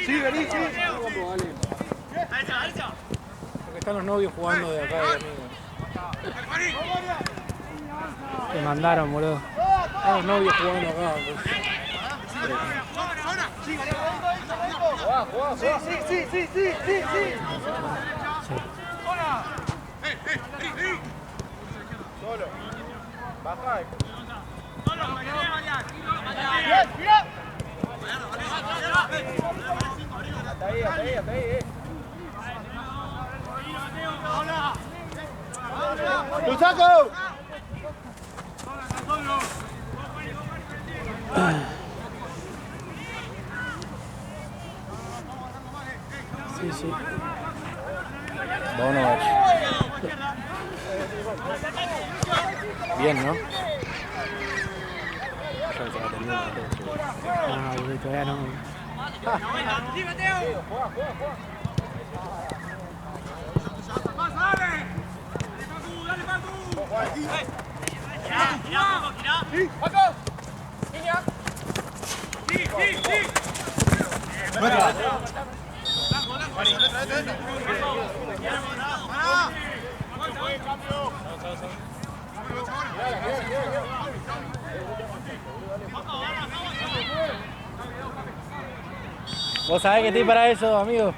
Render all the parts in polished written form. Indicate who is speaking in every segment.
Speaker 1: Sí, vení, sí.
Speaker 2: Porque están los novios jugando de acá de amigos.
Speaker 3: Te mandaron, boludo.
Speaker 2: Están los novios jugando acá.
Speaker 1: Sí. Solo. Baja. Hasta ahí. ¡Lo saco!
Speaker 3: Sí.
Speaker 2: Vámonos. Bien, ¿no?
Speaker 3: Ah, boludo, todavía no.
Speaker 2: ¿Vos sabés que estoy para eso, amigo?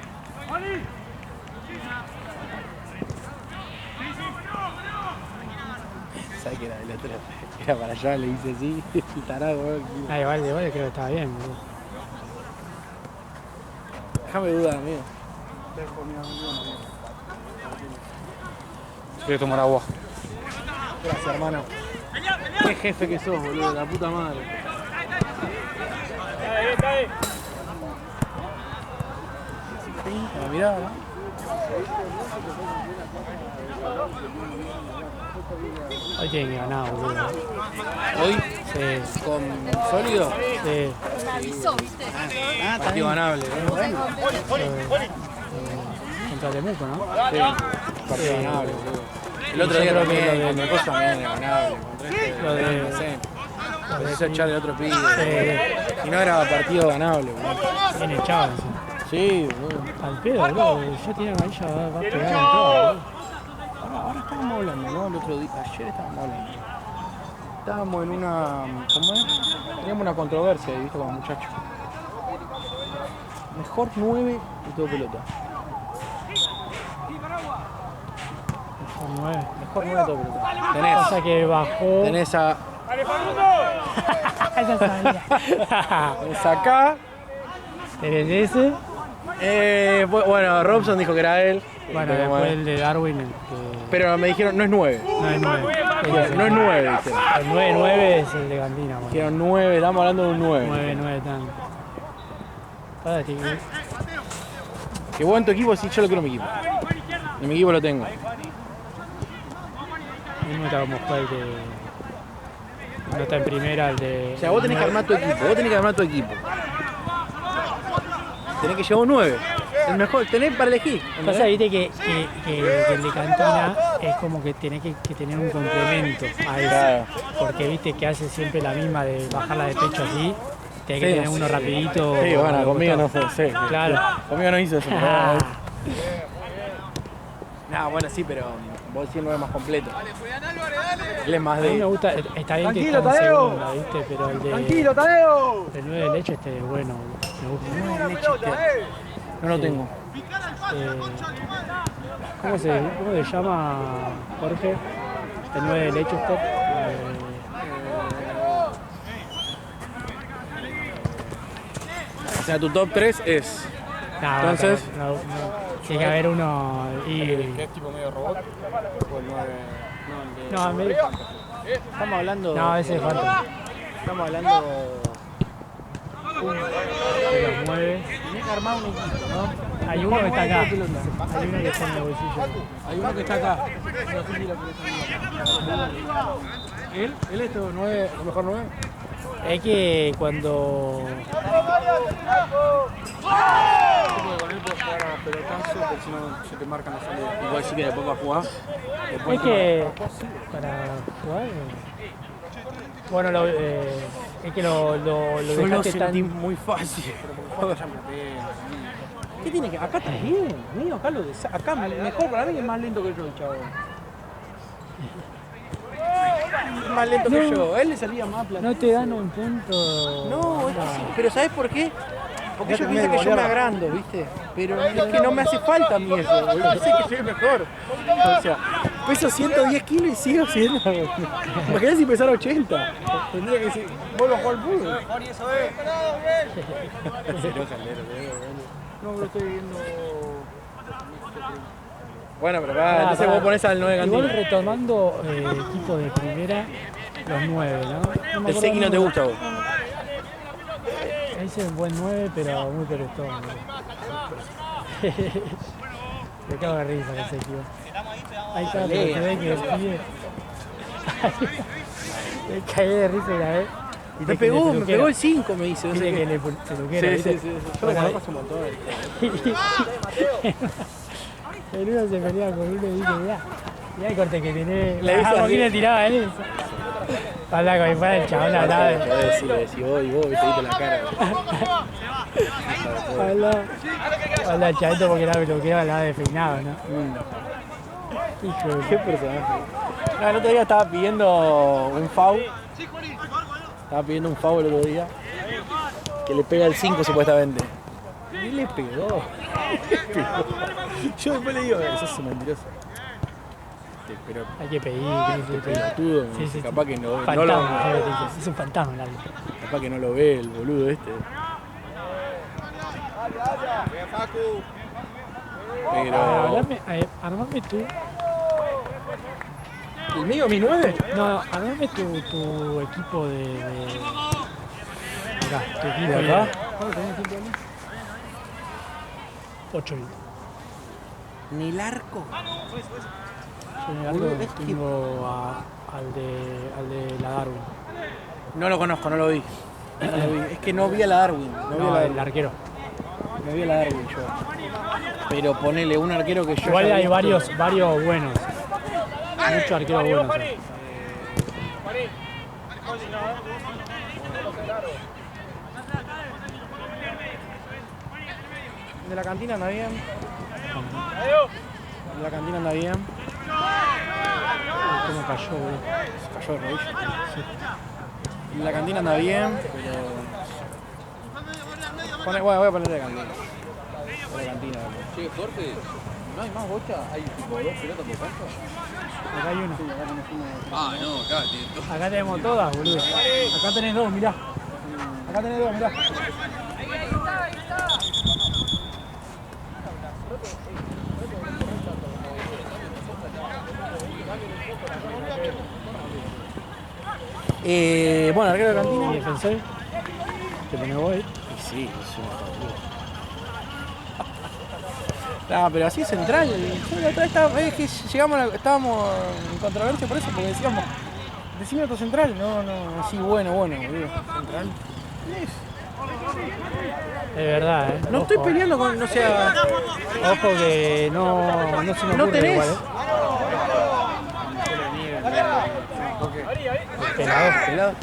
Speaker 2: ¿Sabés que era el otro? Era para allá, le hice así, el tarado.
Speaker 3: Ah, igual creo que estaba bien, boludo.
Speaker 2: Déjame dudar, amigo. Quiero tomar agua. Gracias, hermano. Qué jefe que sos, boludo, la puta madre. Está ahí. La mirada, ¿no?
Speaker 3: Hoy tienen que ganar, boludo.
Speaker 2: ¿Hoy?
Speaker 3: Sí.
Speaker 2: ¿Con sólido?
Speaker 3: Sí.
Speaker 4: Me avisó, ¿viste?
Speaker 2: Partido ganable, ¿no?
Speaker 3: Contra Temuco, ¿no?
Speaker 2: Sí. Partido ganable, boludo. El otro día también, con el coso también era ganable. Contra este,
Speaker 3: Lo de-
Speaker 2: lo de echarle a otro pibe. Si no era partido ganable, boludo.
Speaker 3: Bien echado encima.
Speaker 2: Sí, boludo.
Speaker 3: Al pedo, boludo. Yo tenía amarilla, va a pegar en todo, boludo.
Speaker 2: Ahora estábamos hablando, ¿no? El otro día, ayer estábamos hablando. Estábamos en una. ¿Cómo es? Teníamos una controversia ahí, ¿viste? Con los muchachos. Mejor 9 y todo pelota.
Speaker 3: Mejor 9.
Speaker 2: Mejor 9 y todo pelota. Tenés.
Speaker 3: Pasa que bajó.
Speaker 2: Tenés a.
Speaker 3: Ya sabía.
Speaker 2: Tenés acá.
Speaker 3: ¿Tenés ese?
Speaker 2: Bueno, Robson dijo que era él.
Speaker 3: Bueno, después el de Darwin, el que
Speaker 2: Pero me dijeron, no es 9.
Speaker 3: no es 9.
Speaker 2: No es 9, dijeron.
Speaker 3: El 9-9 es el de Gandina, boludo.
Speaker 2: Dijeron 9, estamos hablando de un 9.
Speaker 3: 9-9 tan. Cada tío.
Speaker 2: Que vos en tu equipo, sí, yo lo quiero en mi equipo. En mi equipo lo tengo.
Speaker 3: No está como juega el que. No está en primera, el de.
Speaker 2: O sea, vos tenés que armar tu equipo. Tenés que llevar un 9. El mejor, tenés para elegir.
Speaker 3: Pasa, viste, que el de Cantona es como que tenés que tener un complemento a eso.
Speaker 2: Claro.
Speaker 3: Porque viste que hace siempre la misma de bajarla de pecho así. Tenés que
Speaker 2: Sí,
Speaker 3: tener uno rapidito.
Speaker 2: Sí, bueno, conmigo no fue. Sí.
Speaker 3: Claro.
Speaker 2: Conmigo no hizo eso.
Speaker 3: Ah,
Speaker 2: No, bueno, sí, pero vos decís el 9 más completo. Él es más
Speaker 3: a mí me
Speaker 2: de.
Speaker 3: gusta, está bien que
Speaker 1: Tranquilo,
Speaker 3: está en
Speaker 1: Tadeo.
Speaker 3: segunda, viste, pero el de.
Speaker 1: Tranquilo, Tadeo.
Speaker 3: El 9 de leche este es bueno, me gusta.
Speaker 2: No, leche, no lo tengo.
Speaker 3: ¿Cómo se llama, Jorge? El 9 de Leicester.
Speaker 2: O sea, tu top 3 es.
Speaker 3: No,
Speaker 2: Entonces.
Speaker 3: no, tiene que haber uno.
Speaker 2: ¿Qué es tipo medio robot? O el 9.
Speaker 3: No, en vez-
Speaker 2: Estamos hablando.
Speaker 3: no, ese es Phantom.
Speaker 2: Estamos hablando.
Speaker 3: De los 9.
Speaker 2: Tenés que armar un equipo, ¿no?
Speaker 3: Hay uno que está acá. Hay uno que está en el bolsillo.
Speaker 2: Hay uno que está acá. ¿Él? ¿Él es tu 9, el mejor 9?
Speaker 3: Es que cuando...
Speaker 2: Porque con él puedes jugar a pelotazo, pero si no se te marcan las salidas. Igual sí que después vas a jugar.
Speaker 3: Es que para jugar... Bueno, es que lo
Speaker 2: Yo lo
Speaker 3: dejaste
Speaker 2: sentí
Speaker 3: tan...
Speaker 2: muy fácil. ¿Qué tiene que...? Acá está bien, mío, acá acá mejor para mí es más lento que yo, chavo. Es más lento que yo, a él le salía más plano.
Speaker 3: No te dan un punto...
Speaker 2: No, es que sí, pero ¿sabes por qué? Porque
Speaker 1: Ya
Speaker 2: ellos
Speaker 1: te
Speaker 2: piensan
Speaker 1: me
Speaker 2: que yo me
Speaker 1: golearon.
Speaker 2: agrando, ¿viste? Pero es que no me hace falta a mí eso, boludo. Yo sé que soy mejor. O sea, peso 110 kilos y sigo siendo... Imagínate si pesara 80. Tendría que ser... Vuelvo a jugar al fútbol. No, lo estoy viendo... Bueno, pero va, entonces vos ponés al 9
Speaker 3: Igual
Speaker 2: Cantino.
Speaker 3: retomando equipo de primera, los 9, ¿no? No me
Speaker 2: El
Speaker 3: acuerdo
Speaker 2: Segui no te
Speaker 3: cómo-
Speaker 2: gusta a vos.
Speaker 3: Ese es un buen 9, pero muy pelotón. Me cago de risa con ese equipo. Ahí está, pero se ve que el pibe... Me cagué de risa una vez.
Speaker 2: Me pegó el 5, me dice. No sé
Speaker 3: Dice que
Speaker 2: qué.
Speaker 3: le peluquero,
Speaker 2: Sí,
Speaker 3: ¿viste?
Speaker 2: sí, sí. Yo lo
Speaker 3: Bueno,
Speaker 2: conozco hace un montón.
Speaker 3: el uno se peleaba con uno y dice, mirá el corte que tenés.
Speaker 2: Le dice
Speaker 3: ¿Por
Speaker 2: así.
Speaker 3: qué le tiraba a él? Habla con mi padre, el chabón hablaba de...
Speaker 2: Decís vos y vos, te diste la cara.
Speaker 3: Habla el chavito porque era peluquero, hablaba de peinado, ¿no? Hijo de...
Speaker 2: Qué personaje. No, el otro día estaba pidiendo un foul. Estaba pidiendo un foul el otro día. Que le pega el 5 supuestamente. Y le pegó. Yo después le digo, sos un mentiroso. Pero
Speaker 3: Hay que pedir,
Speaker 2: pelotudo, me
Speaker 3: Sí,
Speaker 2: dice,
Speaker 3: sí,
Speaker 2: capaz que no, no
Speaker 3: fantasma,
Speaker 2: lo,
Speaker 3: es un fantasma el árbitro.
Speaker 2: capaz que no lo ve el boludo este.
Speaker 1: Bien, Facu.
Speaker 2: Pero.
Speaker 3: Armame tú.
Speaker 2: ¿El mío, mi 9?
Speaker 3: No, armame tu equipo de... Acá, tu equipo
Speaker 2: ¿De
Speaker 3: de...
Speaker 2: acá?
Speaker 3: 8.
Speaker 2: Ni el arco.
Speaker 3: Yo en el
Speaker 2: Boludo,
Speaker 3: arco
Speaker 2: es que-
Speaker 3: tengo al de la Darwin.
Speaker 2: No lo conozco, no lo vi. No lo vi. Es que no vi a la Darwin. No vi a
Speaker 3: No,
Speaker 2: la
Speaker 3: el
Speaker 2: Darwin.
Speaker 3: arquero.
Speaker 2: No vi a la Darwin yo. Pero ponele un arquero que yo.
Speaker 3: Igual
Speaker 2: ya
Speaker 3: hay
Speaker 2: vi.
Speaker 3: varios buenos. Muchos arqueros buenos.
Speaker 2: De la cantina anda bien. De la cantina anda bien.
Speaker 3: ¿Cómo cayó, boludo?
Speaker 2: Se cayó de rodillas. De la cantina anda bien, pero. Bueno, voy a poner de cantina. De la cantina.
Speaker 4: Che, Jorge, ¿no hay más bocha? ¿Hay tipo 2 pelotas por canto?
Speaker 3: Acá hay uno.
Speaker 4: Ah, no, acá tiene todo.
Speaker 3: Acá tenemos todas, boludo. Acá tenés dos, mirá. Acá tenés dos, mirá.
Speaker 2: Bueno, arquero de cantina.
Speaker 3: ¿Y defensor? Te pones vos ahí.
Speaker 2: Y sí, es una No, pero así es central. Yo la otra vez es que llegamos estábamos en controversia por eso, porque decíamos, decime otro central, no, así bueno, boludo. Central.
Speaker 3: Es verdad, ¿eh?
Speaker 2: No estoy peleando con, o sea,
Speaker 3: Ojo que no se me
Speaker 2: no
Speaker 3: ocurre
Speaker 2: tenés.
Speaker 3: igual, ¿eh? Pelador.
Speaker 2: Pelado.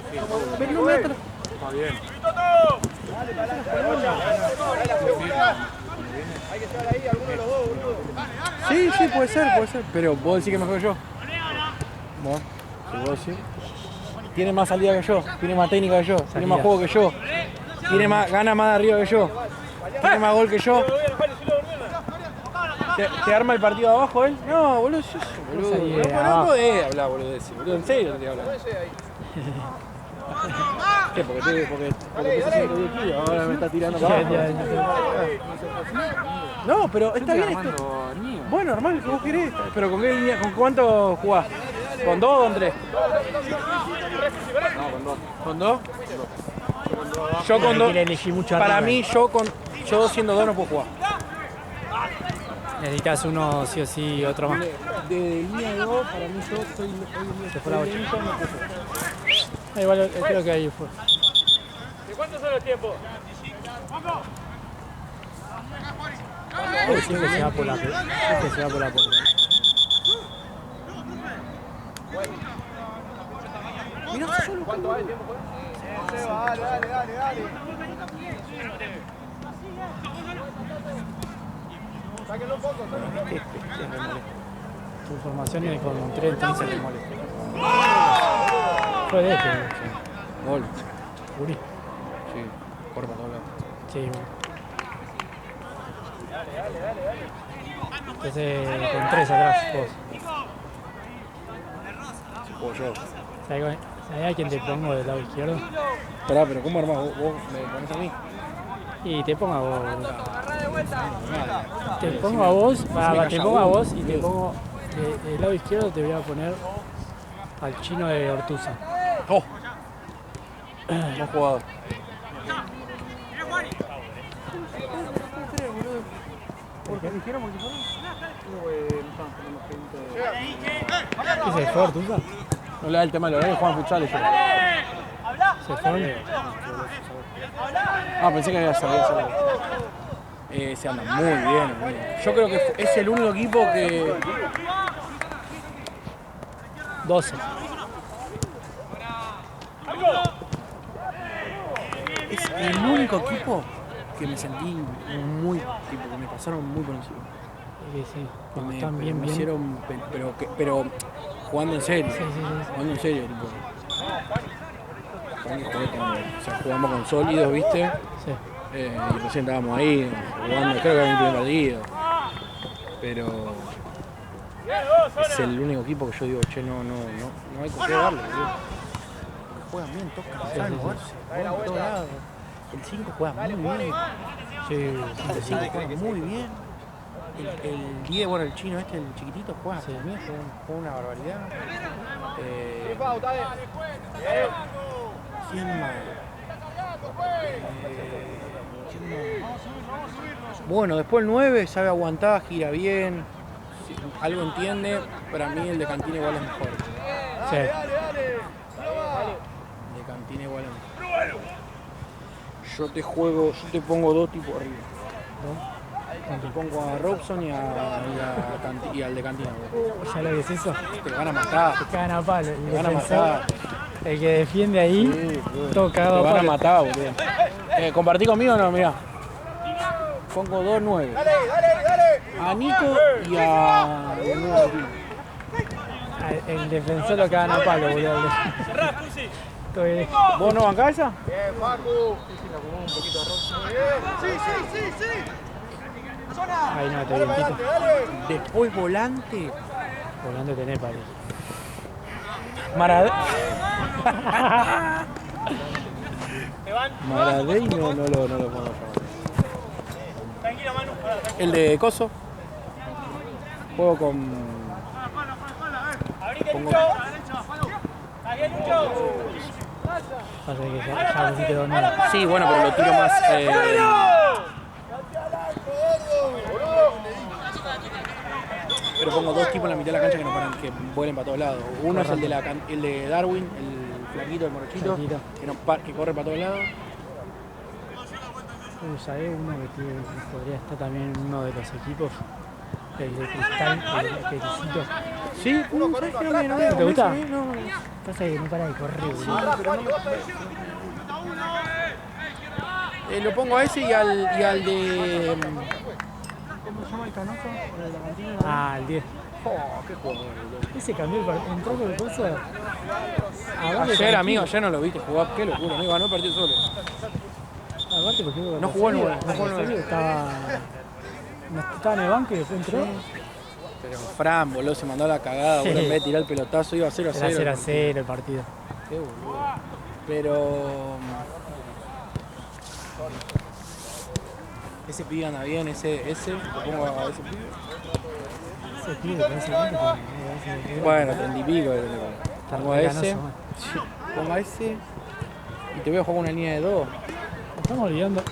Speaker 2: Pero no me atra-
Speaker 1: Hay que llevar ahí alguno de los dos, boludo.
Speaker 2: Sí, puede ser. Pero vos decís que mejor que yo. Bueno, si vos decís. Tiene más salida que yo, tiene más técnica que yo, tiene más juego que yo, tiene más, gana más de arriba que yo, tiene más gol que yo. ¿Te arma el partido de abajo él? No, boludo, boludo.
Speaker 3: Salí de
Speaker 2: No
Speaker 3: abajo.
Speaker 2: podés hablar, boludo, de ese, boludo, en serio te estoy hablando. ¿Qué? Porque pesa 110 kilos, ahora me está tirando para abajo. No, pero está bien esto. Bueno, normal, que vos querés. Pero ¿con qué línea, con cuánto jugás? ¿Con 2 o con 3?
Speaker 4: No, con 2.
Speaker 2: ¿Con 2? Yo con 2.
Speaker 3: Quiere elegir mucho
Speaker 2: Para
Speaker 3: arriba.
Speaker 2: mí, yo siendo 2 no puedo jugar.
Speaker 3: Necesitas uno sí o sí, otro más.
Speaker 2: De línea de 2, para mí yo soy
Speaker 3: Se fue la
Speaker 2: hoy en
Speaker 3: bocha.
Speaker 2: día no puedo jugar.
Speaker 3: Igual creo que ahí fue. Siempre se va por la puerta.
Speaker 1: ¿Cuánto hay tiempo? Dale, dale, dale, dale. Sáquenlo un poco.
Speaker 3: Tu formación viene con 3 se te molesta. Fue de este.
Speaker 2: Gol.
Speaker 3: Uri.
Speaker 2: Sí, corre para todos lados.
Speaker 3: Sí, bueno. Entonces, con 3 atrás, vos.
Speaker 2: Juego yo.
Speaker 3: ¿Sabés a quién te pongo del lado izquierdo?
Speaker 2: Esperá, pero ¿cómo armás? ¿Vos me ponés a mí?
Speaker 3: Y te pongo a vos.
Speaker 2: Nada.
Speaker 3: Te pongo a vos, te pongo a vos y te
Speaker 2: boludo.
Speaker 3: pongo del lado izquierdo te voy a poner al chino de Ortuza.
Speaker 2: ¡Oh! Buen jugador.
Speaker 3: ¿Por qué?
Speaker 2: dijeron porque fueron?
Speaker 3: ¿Qué se fue Ortuza?
Speaker 2: No le da el tema del horario, juegan futsal yo.
Speaker 3: ¿Se fue?
Speaker 2: Ah, pensé que había salido. Se anda muy bien. Yo creo que es el único equipo que...
Speaker 3: 12.
Speaker 2: Es el único equipo que me sentí muy... tipo, que me pasaron muy por encima.
Speaker 3: Sí, cuando
Speaker 2: Me-
Speaker 3: están bien,
Speaker 2: me
Speaker 3: bien.
Speaker 2: hicieron, pero jugando en serio.
Speaker 3: Sí.
Speaker 2: Jugando en serio, tipo. O sea, jugamos con sólidos, ¿viste?
Speaker 3: Sí.
Speaker 2: Y recién estábamos ahí jugando, creo que era mi primer partido. Pero es el único equipo que yo digo, che, no hay con qué darle, boludo. Juegan bien, tocan, saben moverse, juegan por todos lados. El 5 juega muy bien.
Speaker 3: Sí,
Speaker 2: El 5 juega muy bien. El 10, bueno, el chino este, el chiquitito, juega también, juega una barbaridad. ¿Quién más? Bueno, después el 9 sabe aguantar, gira bien, sí, algo entiende. Para mí el de Cantina igual es mejor.
Speaker 3: Sí.
Speaker 2: El de Cantina igual es mejor. Yo te pongo dos tipos arriba. Te pongo a Robson y al de Cantina.
Speaker 3: ¿Ya lo ves eso?
Speaker 2: Te van a matar.
Speaker 3: Te cagan a palo. El
Speaker 2: Te van a
Speaker 3: defensor,
Speaker 2: matar.
Speaker 3: el que defiende ahí,
Speaker 2: Sí, boludo.
Speaker 3: todo cagado
Speaker 2: Te
Speaker 3: a
Speaker 2: van a
Speaker 3: palo.
Speaker 2: matar, boludo. ¿Compartí conmigo o no? Mirá. Pongo 2-9. A Nico y a...
Speaker 3: El defensor lo cagan a palo, boludo. Todo bien.
Speaker 2: ¿Vos no bancás esa?
Speaker 1: Bien, Facu. Sí.
Speaker 3: Ahí no, te vientito.
Speaker 2: Después volante.
Speaker 3: Volando tenés palo.
Speaker 2: Maradei no lo puedo llamar. El de Coso. Juego con... Pongo...
Speaker 3: Pasa que ya pusiste 2-9.
Speaker 2: Sí, bueno, pero lo tiro más... Pero pongo dos tipos en la mitad de la cancha que no paran, que vuelen para todos lados. Uno es el de Darwin, el flaquito, el morochito,
Speaker 3: Flaquito.
Speaker 2: que corre para todos lados.
Speaker 3: ¿Sabés uno que podría estar también en uno de los equipos? El de Cristal, el Peticito.
Speaker 2: Sí, ¿sabes qué? No,
Speaker 3: ¿Te gusta?
Speaker 2: No.
Speaker 3: Pasa que no para de correr, boludo.
Speaker 2: Lo pongo a ese y al de...
Speaker 3: ¿Cómo se llama el canoso? ¿El de la cantina? Ah, el 10.
Speaker 2: Oh, qué jugador.
Speaker 3: Ese cambió el partido. Entró con el coso.
Speaker 2: Ayer, amigo, ayer no lo viste jugar. Qué locura, amigo. Ganó el partido solo.
Speaker 3: Aparte porque
Speaker 2: No jugó el nueve,
Speaker 3: no jugó el 9. Estaba en el banco y después entró.
Speaker 2: Pero Fran, boludo, se mandó a la cagada. Boludo, en vez de tirar el pelotazo, iba 0-0.
Speaker 3: Era 0-0 el partido.
Speaker 2: Qué boludo. Pero... Ese pibe anda bien, ese, lo pongo a ese pibe.
Speaker 3: Ese pibe parece que
Speaker 2: Bueno, 30 y pico. Pongo a ese,
Speaker 3: canoso,
Speaker 2: sí, pongo a ese y te voy a jugar una línea de 2.
Speaker 3: estamos olvidando.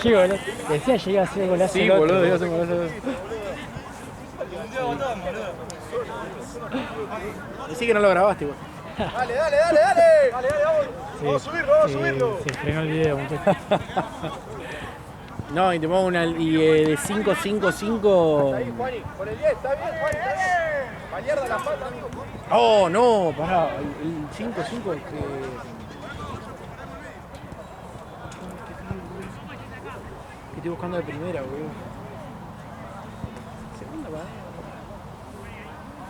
Speaker 3: Qué golazo. Decía que iba a hacer el golazo.
Speaker 2: Sí,
Speaker 3: el otro.
Speaker 2: boludo, yo sé golazo. Decí que no lo grabaste igual.
Speaker 1: Dale, dale, dale, dale. Dale, dale, vamos. Vamos a subirlo, vamos a subirlo.
Speaker 3: Se frenó el video, muchachos.
Speaker 2: No, y te pongo una de 5-5-5.
Speaker 1: Ahí, Juani, con el 10, está bien, Juani, está bien. Vallarda la falta, amigo.
Speaker 2: Oh, no, pará. El 5-5 es que. Que estoy buscando de primera, boludo. Segunda, pará.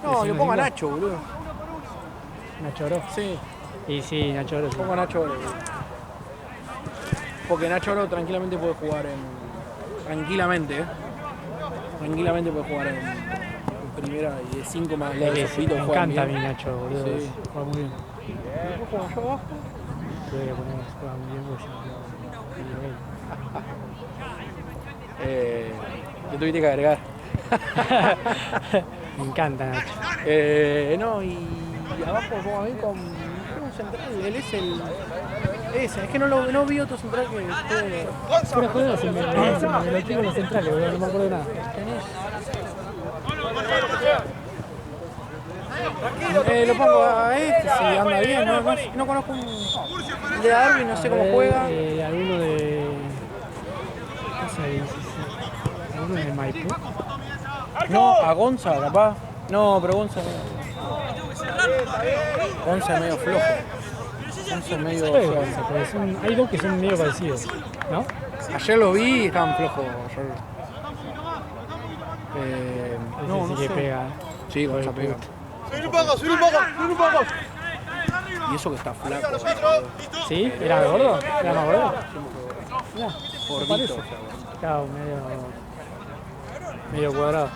Speaker 2: No, le pongo a Nacho, boludo.
Speaker 3: Nacho Oro.
Speaker 2: Sí,
Speaker 3: Y sí, Nacho Oro. Sí.
Speaker 2: pongo a Nacho Oro, boludo. Porque Nacho Oro tranquilamente puede jugar en. Tranquilamente, Tranquilamente puede jugar en primera y de 5 más la de Sofito.
Speaker 3: Me encanta a mí Nacho, boludo.
Speaker 2: Sí.
Speaker 3: Juega muy bien.
Speaker 2: ¿Vos jugás yo abajo?
Speaker 3: Te voy a poner juega muy bien porque yo
Speaker 2: Te tuviste que agregar.
Speaker 3: me encanta Nacho.
Speaker 2: No, y abajo como a mí con un central, él es el. Ese, es que no vi otro central que puede.
Speaker 3: Pura joder, se me lo tengo en los centrales, boludo, no me acuerdo de nada.
Speaker 2: Lo pongo a este, si anda bien, no conozco un de Darwin, no sé cómo juega.
Speaker 3: Alguno de. ¿Qué se dice? ¿Alguno de Maipú?
Speaker 2: No, a Gonza, capaz. No, pero Gonza es medio flojo. Gonza es medio
Speaker 3: Pero
Speaker 2: flojo.
Speaker 3: hay dos que son medio parecidos, ¿no?
Speaker 2: Ayer lo vi y estaban flojos.
Speaker 3: No sé. Que pega.
Speaker 2: Sí, Gonza pega.
Speaker 1: Subir un poco, subir un poco, subir un poco.
Speaker 2: Y eso que está flaco.
Speaker 3: ¿Sí? ¿Era gordo? ¿Era más gordo? No,
Speaker 2: Gordito.
Speaker 3: claro, medio cuadrado.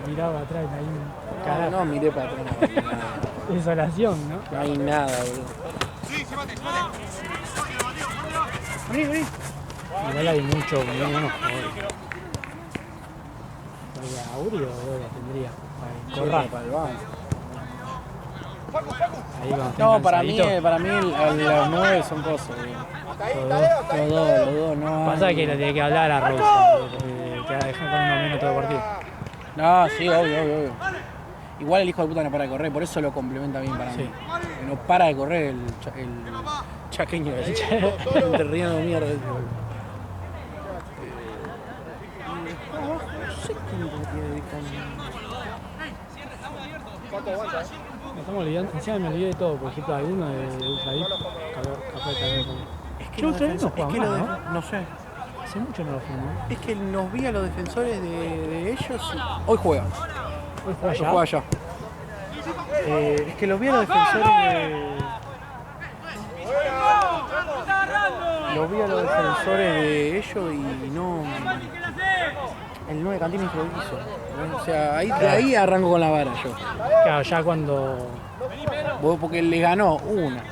Speaker 3: Miraba atrás, no hay un carajo.
Speaker 2: No, miré para atrás. No hay nada.
Speaker 3: Desolación, ¿no?
Speaker 2: No hay nada, boludo. Vení.
Speaker 3: Igual hay mucho, muy buenos jugadores. Aurio la tendría. Corra.
Speaker 2: Para el banco.
Speaker 3: Ahí cuando esté
Speaker 2: No, para mí
Speaker 3: cansadito.
Speaker 2: los 9 son cosas. Los dos, no.
Speaker 3: Pasa
Speaker 2: hay-
Speaker 3: que le tiene que hablar a Rosa, que va a dejar con 1 minuto de partido.
Speaker 2: No, sí, obvio. Igual el hijo de puta no para de correr, por eso lo complementa bien para mí.
Speaker 3: Sí.
Speaker 2: Que no para de correr el chaqueño. Te riendo de mierda. No sé quién tiene
Speaker 3: Me estamos olvidando, encima me olvidé de todo, por ejemplo, alguno de Ultradeep, capaz también.
Speaker 2: Es que
Speaker 3: Yo
Speaker 2: los
Speaker 3: Ultradeep no
Speaker 2: defensores-
Speaker 3: juega
Speaker 2: es que
Speaker 3: más,
Speaker 2: los
Speaker 3: ¿no?
Speaker 2: def- no sé.
Speaker 3: Hace mucho no lo juego, ¿no?
Speaker 2: Es que nos vi a los defensores de ellos. Hoy juega.
Speaker 3: Hoy juega
Speaker 2: Hoy
Speaker 3: ya.
Speaker 2: juega allá. Es que los vi a los defensores de. Los vi a los defensores de ellos y no. El 9 Cantini se lo hizo. O sea, de ahí arranco con la vara yo.
Speaker 3: Claro, ya cuando.
Speaker 2: Porque le ganó una.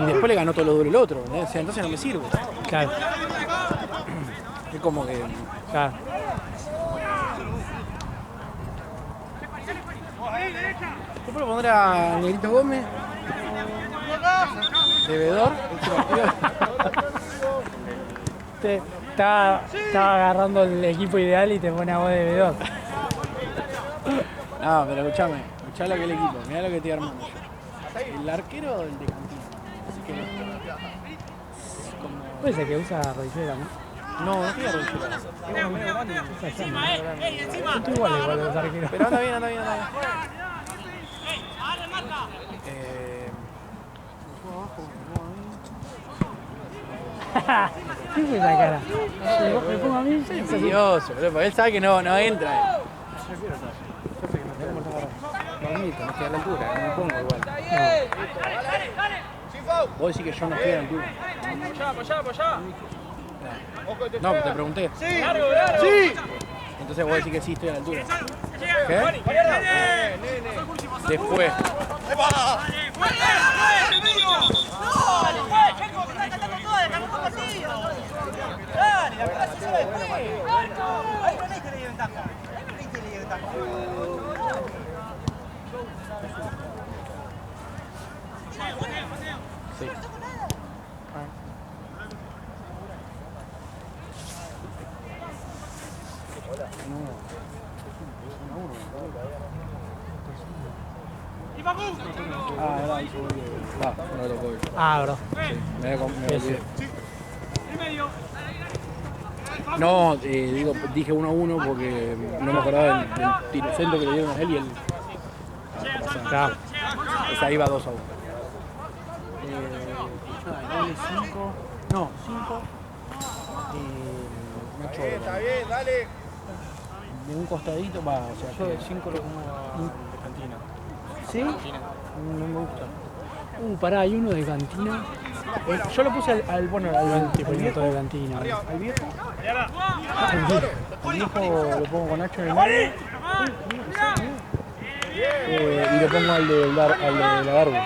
Speaker 2: Y después le ganó todo lo duro el otro. O sea, entonces no me sirve.
Speaker 3: Claro,
Speaker 2: Es como que.
Speaker 3: claro.
Speaker 2: Yo puedo poner a Negrito Gómez. Devedor.
Speaker 3: Estaba agarrando el equipo ideal y te pone a vos de vedor.
Speaker 2: No, pero escuchá lo que es el equipo, mirá lo que estoy armando yo. El arquero del de Cantino. Así que
Speaker 3: Puede ser que usa rodillera, ¿no?
Speaker 2: no tiene rodillera.
Speaker 3: Son iguales igual los arqueros.
Speaker 2: Pero anda bien.
Speaker 3: ¿Qué fue esa cara? Me pongo a mí.
Speaker 2: Es envidioso, boludo, porque él sabe que no entra. Dormito, no estoy a la altura, no me pongo igual. Vos decís que yo no estoy a la altura. No, te pregunté.
Speaker 1: Sí.
Speaker 2: Entonces vos decís que sí estoy a la altura. ¿Qué? Después. Sí. Ah, era hizo gol. Ah, no lo puedo.
Speaker 3: Ah, bro.
Speaker 2: Sí, me olvidé. No, digo, dije 1-1 porque no me acordaba del tiro centro que le dieron a él y él.
Speaker 3: Claro.
Speaker 2: O sea, iba 2-1.
Speaker 1: Dale 5.
Speaker 2: No, 5. Nacho,
Speaker 1: Está bien, dale.
Speaker 2: de un costadito va, o sea,
Speaker 1: Yo de 5 lo pongo de cantina.
Speaker 3: ¿Sí?
Speaker 2: no me gusta.
Speaker 3: Pará, hay uno de cantina.
Speaker 2: Yo lo puse al bueno, al
Speaker 3: Tipo, hay otro de cantina.
Speaker 2: viejo. Al viejo lo pongo con Nacho en el medio. Y lo pongo al de la Darwin.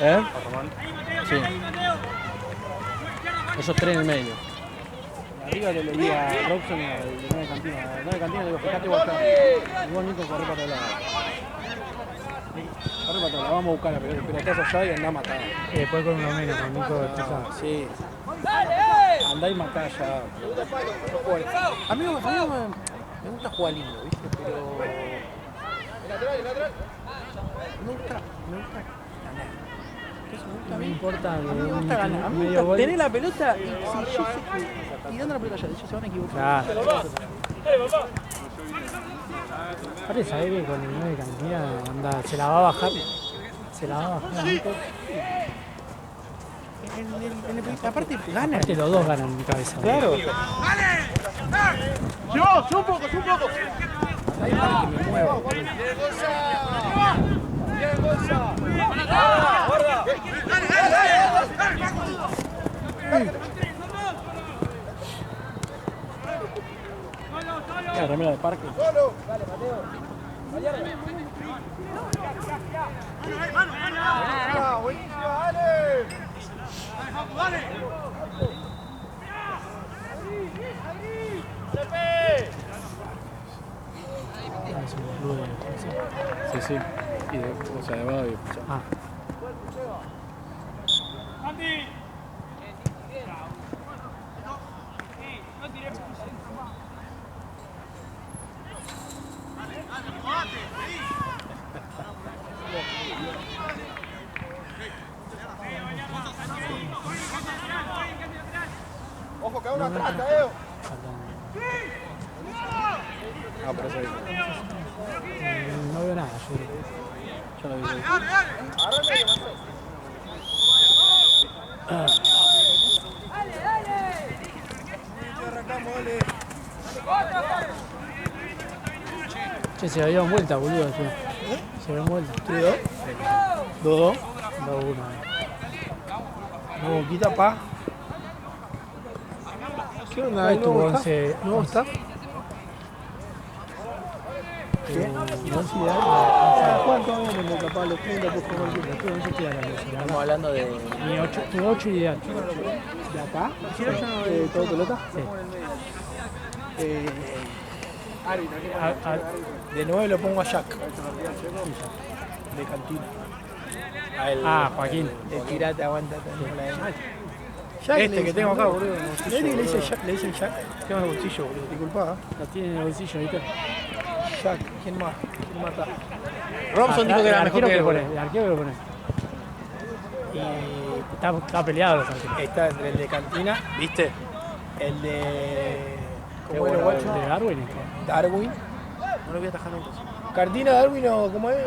Speaker 2: ¿Eh? Sí. Esos tres en el medio. Arriba le leí a Robson y al de Nueva Cantina. Al de Cantina le digo, fíjate vos acá. Igual Nico corre para todos lados. Corre para todos lados, vamos a buscar la pelota. Pero estás allá y andá a matar.
Speaker 3: Después con uno menos, con Nico Trizá.
Speaker 2: Sí. Andá y matá ya. A mí me gusta jugar lindo, ¿viste? Pero.
Speaker 1: Lateral.
Speaker 2: Me gusta ganar. Eso me gusta a
Speaker 3: No
Speaker 2: mí.
Speaker 3: importa
Speaker 2: A mí me gusta ganar. A mí me
Speaker 3: medio
Speaker 2: gusta
Speaker 3: gol.
Speaker 2: tener la pelota y si yo sé que tirando la pelota ya, ellos se van a equivocar.
Speaker 3: Claro. Aparte, sabés que con el 9 de cantina anda, se la va a bajar. Se la va a bajar.
Speaker 2: Aparte gana.
Speaker 3: Aparte, los dos ganan en cabeza.
Speaker 2: Claro.
Speaker 1: Yo, un poco.
Speaker 2: Ahí para que me mueva.
Speaker 1: Bien, Gonza. Bien, Gonza. Guarda.
Speaker 2: La remera de parque.
Speaker 1: Solo. Ah, buenísimo, dale.
Speaker 3: Es un club de defensa.
Speaker 2: Sí. Y de, o sea, de abajo y
Speaker 3: Ah,
Speaker 1: Ojo que hay una atrás,
Speaker 3: faltan.
Speaker 2: Ah, por eso ahí.
Speaker 3: No veo nada, yo creo.
Speaker 2: Ya lo vi.
Speaker 1: Arrancamos, dale.
Speaker 3: Che, se habían vuelta, boludo. Se habían vuelta.
Speaker 2: 3-2. 2-2.
Speaker 3: 2-1.
Speaker 2: No, quita pa. ¿Qué onda?
Speaker 3: ¿Cuál es tu
Speaker 2: ¿Nuevo
Speaker 3: 11?
Speaker 2: staff? ¿Nuevo staff? ¿Cuánto vamos a capaz los 30 por favor?
Speaker 4: Estamos hablando de.
Speaker 3: Tu 8 ideal.
Speaker 2: ¿De acá? ¿De todo pelota?
Speaker 3: Sí.
Speaker 2: De 9 lo pongo a Jack. De cantina.
Speaker 3: Joaquín.
Speaker 2: De tirate, aguanta. Este que tengo acá, boludo. ¿Este que le dicen Jack? Tengo en el bolsillo, boludo. Disculpa.
Speaker 3: Lo tiene en el bolsillo, ¿viste?
Speaker 2: Jack, ¿quién más? ¿Quién mata? Robson dijo que era mejor que él.
Speaker 3: El arquero que lo pone. Y está peleado los arqueros.
Speaker 2: Está entre el de cantina, ¿viste? El de. ¿Cómo era,
Speaker 3: El
Speaker 2: guacho?
Speaker 3: de Darwin.
Speaker 2: Darwin. No lo voy a atajar nunca. Cantina, Darwin o cómo es.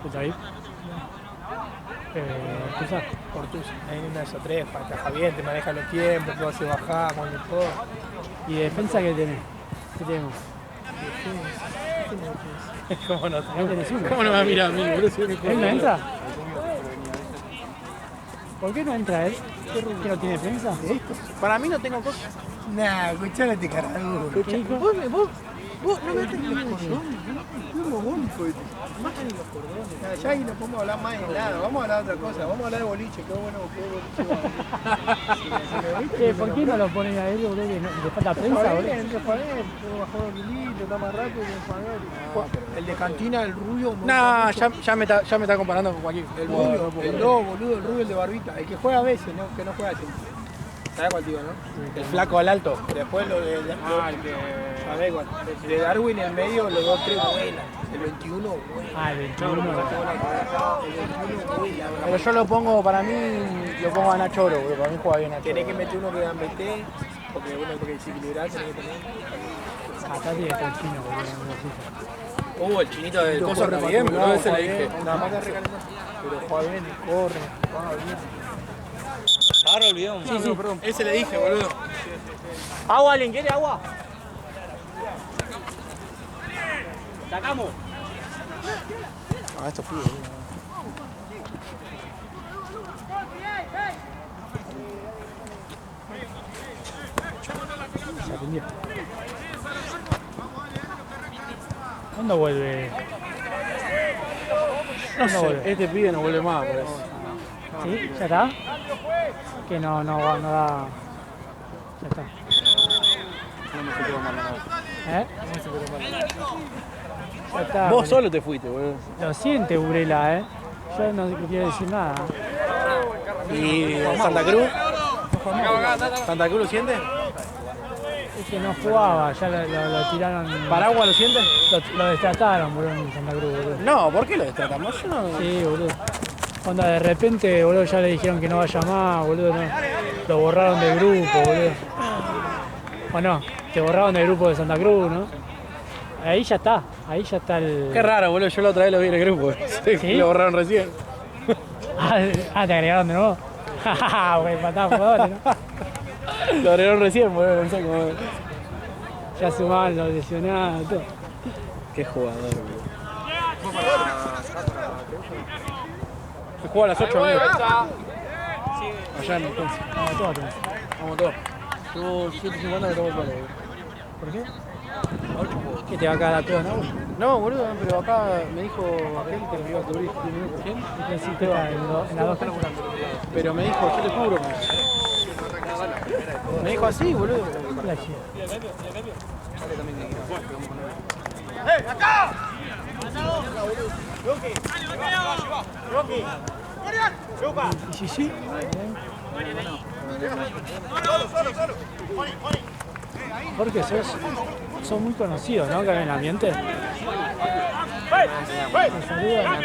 Speaker 3: ¿Está ahí? Tuzá.
Speaker 2: Ortuz. Hay una de esos tres, ataja bien, te maneja los tiempos, te hace bajar, con el todo.
Speaker 3: ¿Y de defensa qué tenés? ¿Qué tenemos?
Speaker 2: ¿Cómo no?
Speaker 3: Ahí tenés uno.
Speaker 2: ¿Cómo no me va a mirar a mí, boludo? Si me
Speaker 3: ¿Él no entra? ¿Por qué no entra él? ¿Que no tiene defensa?
Speaker 2: Para mí no tengo cosas. Nah, escuchale a este carajo.
Speaker 3: ¿Qué dijo?
Speaker 2: Vos no me metes los cordones, no mogólico. Bajan los cordones. Ya ahí no podemos hablar más de nada. Vamos a hablar de otra cosa. Vamos a hablar de boliche. Qué bueno,
Speaker 3: ¿Por qué no lo ponen a él, boludo? ¿Que le falta prensa, boludo?
Speaker 2: Entre Fabián, puedo bajar un kilito, está más rápido que Fabián. El de cantina, el rubio. Nah, ya me está comparando con Joaquín. El rubio, el rubio, el rubio, el de barbita. El que juega a veces, ¿no? Que no juega siempre. ¿Sabes cuál digo, no? El flaco al alto. Después lo de... ¿Sabés cuál? El de Darwin en medio, los dos tres vuelan. El 21 vuela.
Speaker 3: Ah, el 21.
Speaker 2: El 21 vuela. Pero yo lo pongo, para mí, lo pongo a Nacho Oro, porque para mí juega bien Nacho. Tenés que meter uno que dan BT, porque bueno, porque desequilibrar tenés que tener.
Speaker 3: Acá tiene que estar el chino, boludo.
Speaker 2: El chinito del coso también, bro, ese le dije. Nada más que recalentar. Pero juega bien, corre, juega bien.
Speaker 4: Ahora olvidamos.
Speaker 2: Sí, sí, perdón. Ese le dije, boludo.
Speaker 4: ¿Agua? ¿Alguien quiere agua? Sacamos.
Speaker 2: Ah, esto fue,
Speaker 3: Se atendió. ¿Cuándo vuelve?
Speaker 2: No sé, este pibe no vuelve más, parece.
Speaker 3: ¿Sí? ¿Ya está? Que no da. Ya está.
Speaker 2: No me superó mal nada.
Speaker 3: ¿Eh? Ya está.
Speaker 2: Vos
Speaker 3: boludo.
Speaker 2: solo te fuiste, boludo.
Speaker 3: Lo siente, Urela, ¿eh? Yo no quiero decir nada.
Speaker 2: ¿Y Santa Cruz? ¿Santa Cruz lo siente?
Speaker 3: Es que no jugaba, ya lo tiraron.
Speaker 2: ¿Paraguas lo siente?
Speaker 3: Lo destrataron, boludo, en Santa Cruz, boludo.
Speaker 2: No, ¿por qué lo destratamos? Yo no...
Speaker 3: Sí, boludo. Onda, de repente, boludo, ya le dijeron que no vaya más, boludo, no. Lo borraron del grupo, boludo. Bueno, te borraron del grupo de Santa Cruz, ¿no? Ahí ya está el...
Speaker 2: Qué raro, boludo, yo la otra vez lo vi en el grupo.
Speaker 3: ¿Sí?
Speaker 2: Lo borraron recién.
Speaker 3: te agregaron de nuevo. Güey, mataban jugadores, ¿no?
Speaker 2: Lo agregaron recién, boludo, no sé cómo...
Speaker 3: Ya sumaban los lesionados, todo.
Speaker 2: Qué jugador, boludo. Se juega a las 8, boludo. Allá en entonces.
Speaker 3: Vamos todos.
Speaker 2: Vamos todos. Yo 7:50 me tomo el palo, boludo.
Speaker 3: ¿Por qué? ¿Qué te va a quedar a todo, no?
Speaker 2: No, boludo, pero acá me dijo aquel que nos iba a cubrir 10 minutos. ¿Quién?
Speaker 3: ¿Qué hiciste en las dos canchas?
Speaker 2: Pero me dijo, yo te cubro. Me dijo así, boludo.
Speaker 3: La gira. Sí, sí. Porque sos muy conocido, ¿no? Acá en el ambiente. Te saludan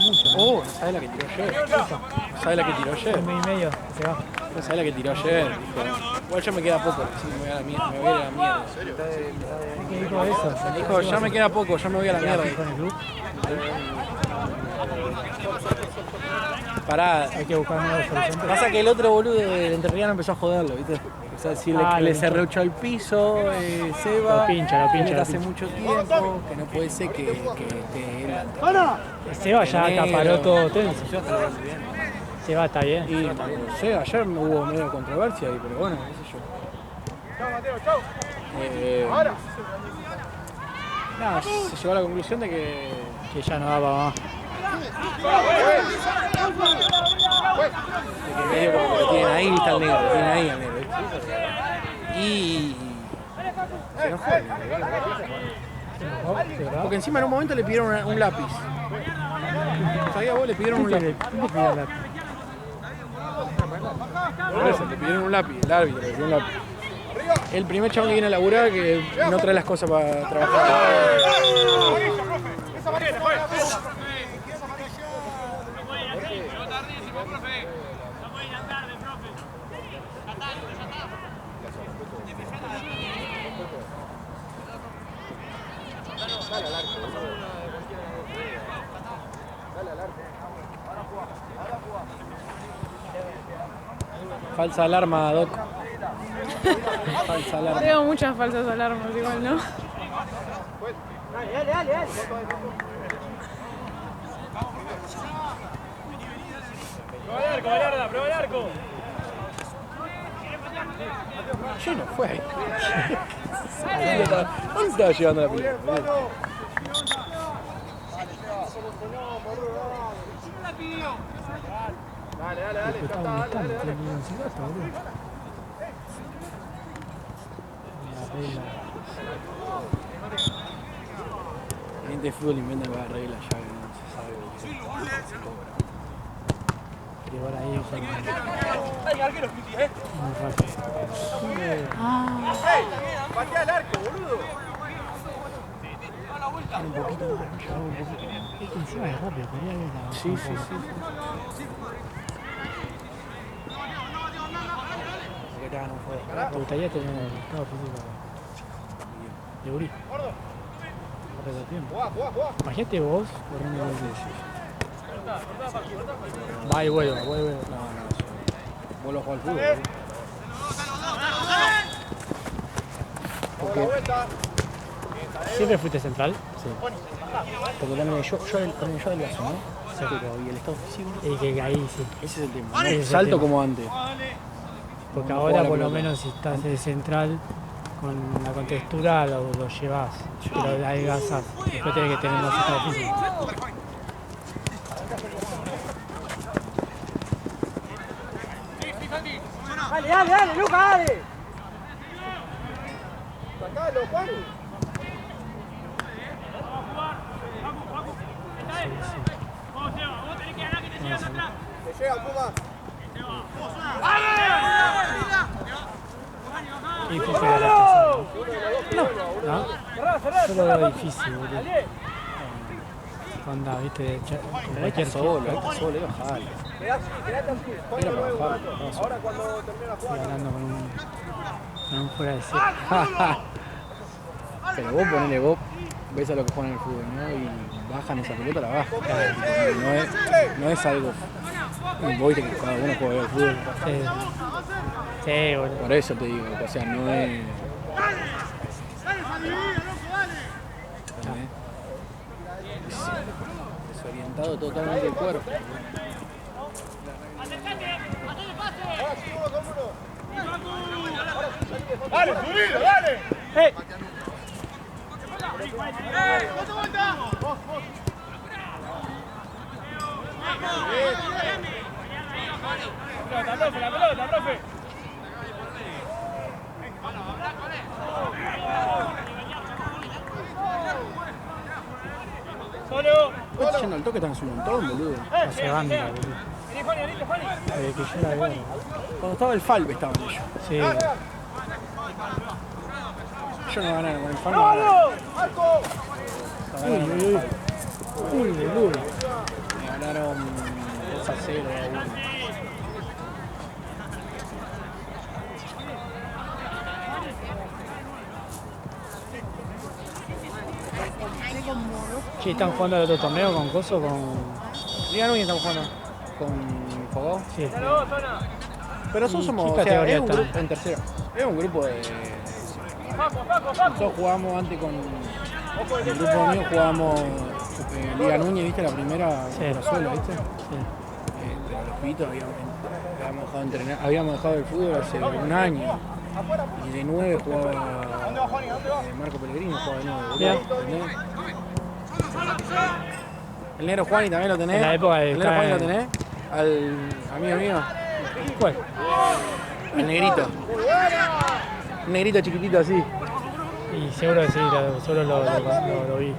Speaker 3: mucho.
Speaker 2: ¿Sabes la que tiró ayer? ¿Sabes la que tiró ayer?
Speaker 3: Un mes y medio se va.
Speaker 2: ¿Sabes la que tiró ayer? Dijo, igual ya me queda poco, así que me voy a la mierda. Me voy a ir a la mierda.
Speaker 3: ¿Qué dijo eso?
Speaker 2: Dijo, ya me queda poco, ya me voy a la mierda.
Speaker 3: ¿Con el club?
Speaker 2: Pará.
Speaker 3: Hay que buscar nuevos horizontes.
Speaker 2: Pasa que el otro boludo del Entrerriano empezó a joderlo, ¿viste? O sea, si le cerruchó el piso, Seba.
Speaker 3: Lo pincha.
Speaker 2: Hace mucho tiempo, que no puede ser que esté él antes.
Speaker 3: Seba ya acaparó todo tenso.
Speaker 2: Yo hasta lo veo bien.
Speaker 3: Seba está bien.
Speaker 2: Y no sé, ayer hubo medio controversia ahí, pero bueno, qué sé yo.
Speaker 1: Chao, Mateo, chao. Ahora.
Speaker 2: Nada, se llegó a la conclusión de que
Speaker 3: Ya no da para más.
Speaker 2: medio como que lo tienen ahí, está el negro, lo tienen ahí al negro, ¿viste? Y se enojó el negro. Porque encima en un momento le pidieron un lápiz. ¿Sabías vos? Le pidieron un lápiz. Por eso, le pidieron un lápiz, el árbitro le pidió un lápiz. El primer chabón que viene a laburar que no trae las cosas para trabajar.
Speaker 1: Esa amarilla, fue.
Speaker 2: Falsa alarma, Doc. Falsa alarma.
Speaker 5: Tengo muchas falsas alarmas igual, ¿no?
Speaker 1: Prueba el arco.
Speaker 2: Che, no fue ahí. ¿Dónde se estaba llevando la pelota?
Speaker 1: Dale, ya está, dale.
Speaker 2: La gente de fútbol inventa nuevas reglas ya que no se sabe lo que se cobra.
Speaker 3: Igual ahí.
Speaker 1: Ay, arquero,
Speaker 3: Muy rápido.
Speaker 1: Patea el arco, boludo.
Speaker 2: Un poquito más, un poquito.
Speaker 3: Es que encima es rápido, podría haber la.
Speaker 2: Sí.
Speaker 3: ¿Te gustaría tener el estado físico de Uri? Corre tiempo. Imagínate vos corriendo con el. Va y vuelve.
Speaker 2: No. Vuelvo a jugar al fútbol.
Speaker 1: Vamos a la vuelta.
Speaker 3: ¿Siempre fuiste central?
Speaker 2: Sí. Porque también yo del lazo, ¿no? Pero, y el estado físico.
Speaker 3: Y que ahí sí.
Speaker 2: Ese es el tema.
Speaker 3: Ese es el
Speaker 2: Salto
Speaker 3: tema.
Speaker 2: como antes.
Speaker 3: Porque
Speaker 2: No
Speaker 3: ahora
Speaker 2: juega la
Speaker 3: por lo
Speaker 2: pelota.
Speaker 3: menos si estás de central con la contextura lo llevas, pero adelgazas. Después tenés que tener más estado físico.
Speaker 1: Dale, Luca, dale. Sacalo, Juan. Te llega, Puma.
Speaker 3: Qué difícil era esta ¿no? Yo lo veo difícil, boludo. Onda, viste, con cualquier
Speaker 2: Solo, bajala.
Speaker 1: Quedate así. Juan
Speaker 2: Era
Speaker 1: de nuevo,
Speaker 2: para
Speaker 1: Pato. Ahora cuando termine la
Speaker 3: estoy
Speaker 1: jugada.
Speaker 3: hablando con un fuera de serie.
Speaker 2: Pero vos ves a lo que juegan en el fútbol, ¿no? Y bajan esa pelota, la bajan. No es algo. Vos viste que cada uno juega al fútbol.
Speaker 3: Sí, boludo.
Speaker 2: Por eso te digo, o sea, no es. Desorientado totalmente el cuerpo.
Speaker 1: Dale, subilo, dale. La pelota, profe.
Speaker 2: Estás yendo al toque, están un montón, boludo.
Speaker 3: Hace banda, boludo. Desde que yo la veo.
Speaker 2: Cuando estaba el Falbe estaban ellos.
Speaker 3: Sí,
Speaker 2: Yo no ganaron con el Falbe. No ganaron.
Speaker 3: uy, boludo.
Speaker 2: Me ganaron 2-0.
Speaker 3: Che, ¿están jugando el otro torneo con Coso? Con.
Speaker 2: Liga Núñez estamos jugando con Fogó.
Speaker 3: Sí.
Speaker 2: Pero nosotros
Speaker 3: ¿Y
Speaker 2: somos,
Speaker 3: qué
Speaker 2: o sea,
Speaker 3: categoría
Speaker 2: es un
Speaker 3: está?
Speaker 2: grupo en tercero. Es un grupo de. Nosotros jugamos antes con el grupo mío, jugamos Liga Núñez, ¿viste? La primera
Speaker 3: Sí.
Speaker 2: Venezuela, ¿viste?
Speaker 3: Sí.
Speaker 2: Pero los pibitos habíamos dejado de entrenar, habíamos dejado el fútbol hace un año. Y de 9 jugaba Marco Pellegrini, jugaba de 9.
Speaker 3: Bien.
Speaker 2: El negro Juani también lo tenés.
Speaker 3: En la época de
Speaker 2: el negro
Speaker 3: estar
Speaker 2: Juani lo
Speaker 3: en-
Speaker 2: tenés. Al amigo mío.
Speaker 3: ¿Cuál?
Speaker 2: El negrito. Un negrito chiquitito así.
Speaker 3: Y seguro que sí, seguro lo vi.